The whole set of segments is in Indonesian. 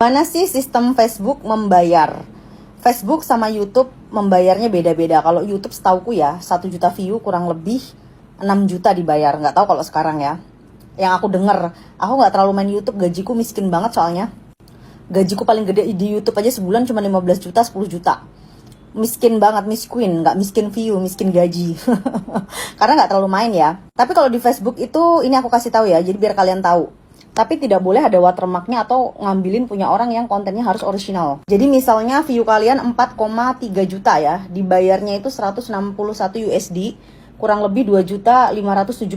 Mana sih sistem Facebook membayar? Facebook sama YouTube membayarnya beda-beda. Kalau YouTube setauku ya, 1 juta view kurang lebih 6 juta dibayar. Nggak tahu kalau sekarang ya. Yang aku denger, aku nggak terlalu main YouTube, gajiku miskin banget soalnya. Gajiku paling gede di YouTube aja sebulan cuma 15 juta, 10 juta. Miskin banget, miskin, nggak miskin view, miskin gaji. Karena nggak terlalu main ya. Tapi kalau di Facebook itu, ini aku kasih tahu ya, jadi biar kalian tahu. Tapi tidak boleh ada watermarknya atau ngambilin punya orang yang kontennya harus original. Jadi misalnya view kalian 4,3 juta ya, dibayarnya itu 161 USD, kurang lebih 2 juta 575.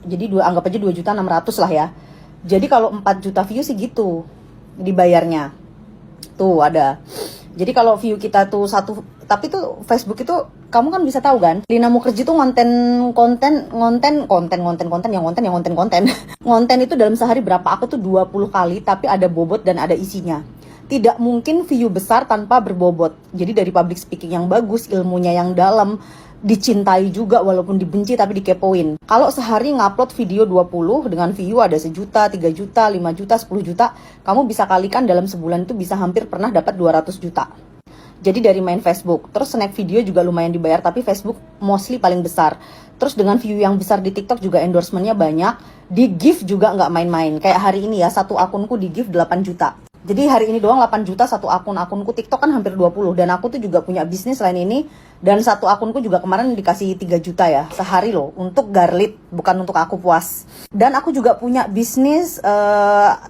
Jadi anggap aja 2 juta 600 lah ya. Jadi kalau 4 juta view sih gitu dibayarnya. Tuh ada. Jadi kalau view kita tuh satu, tapi tuh Facebook itu kamu kan bisa tahu kan, Lina Mukherjee tuh konten Ngonten itu dalam sehari berapa? Aku tuh 20 kali, tapi ada bobot dan ada isinya. Tidak mungkin view besar tanpa berbobot. Jadi dari public speaking yang bagus, ilmunya yang dalam, dicintai juga walaupun dibenci tapi dikepoin. Kalau sehari ngupload video 20 dengan view ada 1 juta, 3 juta, 5 juta, 10 juta, kamu bisa kalikan dalam sebulan itu bisa hampir pernah dapat 200 juta. Jadi dari main Facebook. Terus snack video juga lumayan dibayar, tapi Facebook mostly paling besar. Terus dengan view yang besar di TikTok juga endorsementnya banyak. Di gift juga nggak main-main. Kayak hari ini ya, satu akunku di gift 8 juta. Jadi hari ini doang 8 juta satu akunku TikTok kan hampir 20. Dan aku tuh juga punya bisnis lain ini. Dan satu akunku juga kemarin dikasih 3 juta ya sehari loh. Untuk Garlit, bukan untuk aku puas. Dan aku juga punya bisnis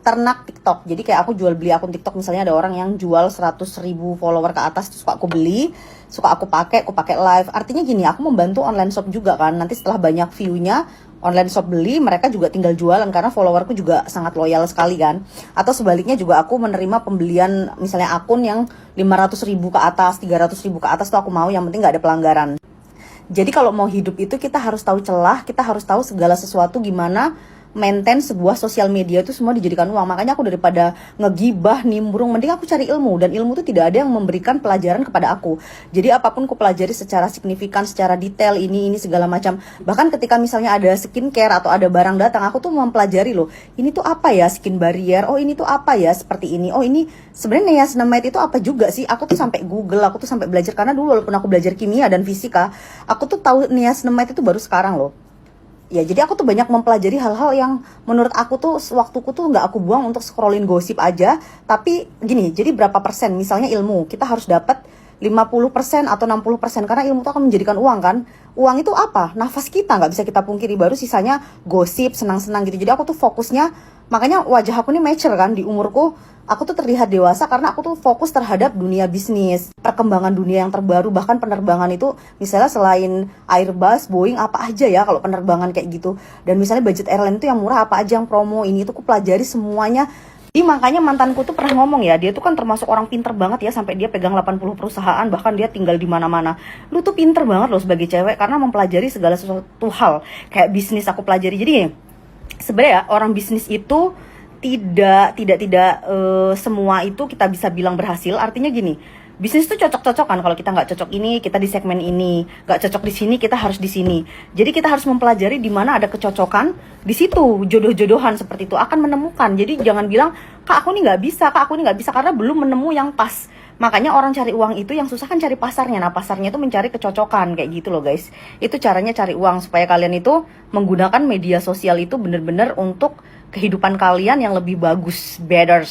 ternak TikTok. Jadi kayak aku jual beli akun TikTok. Misalnya ada orang yang jual 100.000 follower ke atas, terus suka aku beli, suka aku pakai live. Artinya gini, aku membantu online shop juga kan. Nanti setelah banyak view-nya, online shop beli, mereka juga tinggal jualan karena followerku juga sangat loyal sekali kan. Atau sebaliknya juga aku menerima pembelian misalnya akun yang 500.000 ke atas, 300.000 ke atas tuh aku mau, yang penting nggak ada pelanggaran. Jadi kalau mau hidup itu kita harus tahu celah, kita harus tahu segala sesuatu gimana maintain sebuah sosial media itu semua dijadikan uang. Makanya aku daripada ngegibah, nimbrung, mending aku cari ilmu. Dan ilmu itu tidak ada yang memberikan pelajaran kepada aku. Jadi apapun aku pelajari secara signifikan, secara detail, ini segala macam. Bahkan ketika misalnya ada skincare atau ada barang datang, aku tuh mempelajari loh, ini tuh apa ya skin barrier, oh ini tuh apa ya seperti ini, oh ini sebenarnya niacinamide itu apa juga sih. Aku tuh sampai Google, aku tuh sampai belajar. Karena dulu walaupun aku belajar kimia dan fisika, aku tuh tahu niacinamide itu baru sekarang loh. Ya, jadi aku tuh banyak mempelajari hal-hal yang menurut aku tuh waktuku tuh nggak aku buang untuk scrollin gosip aja. Tapi gini, jadi berapa persen? Misalnya ilmu, kita harus dapat 50% atau 60%. Karena ilmu itu akan menjadikan uang kan. Uang itu apa? Nafas kita, nggak bisa kita pungkiri. Baru sisanya gosip, senang-senang gitu. Jadi aku tuh fokusnya, makanya wajah aku ini mature kan. Di umurku, aku tuh terlihat dewasa karena aku tuh fokus terhadap dunia bisnis, perkembangan dunia yang terbaru, bahkan penerbangan itu misalnya selain Airbus, Boeing, apa aja ya kalau penerbangan kayak gitu. Dan misalnya budget airline itu yang murah apa aja, yang promo, ini tuh aku pelajari semuanya. Jadi makanya mantanku tuh pernah ngomong ya, dia tuh kan termasuk orang pinter banget ya, sampai dia pegang 80 perusahaan, bahkan dia tinggal di mana-mana. Lu tuh pinter banget loh sebagai cewek karena mempelajari segala sesuatu hal. Kayak bisnis aku pelajari. Jadi sebenarnya orang bisnis itu tidak semua itu kita bisa bilang berhasil. Artinya gini, bisnis tuh cocok-cocokan. Kalau kita nggak cocok ini, kita di segmen ini. Nggak cocok di sini, kita harus di sini. Jadi kita harus mempelajari di mana ada kecocokan. Di situ jodoh-jodohan seperti itu akan menemukan. Jadi jangan bilang, kak aku ini nggak bisa, kak aku ini nggak bisa, karena belum menemu yang pas. Makanya orang cari uang itu yang susah kan cari pasarnya. Nah pasarnya itu mencari kecocokan kayak gitu loh guys. Itu caranya cari uang supaya kalian itu menggunakan media sosial itu bener-bener untuk kehidupan kalian yang lebih bagus, better.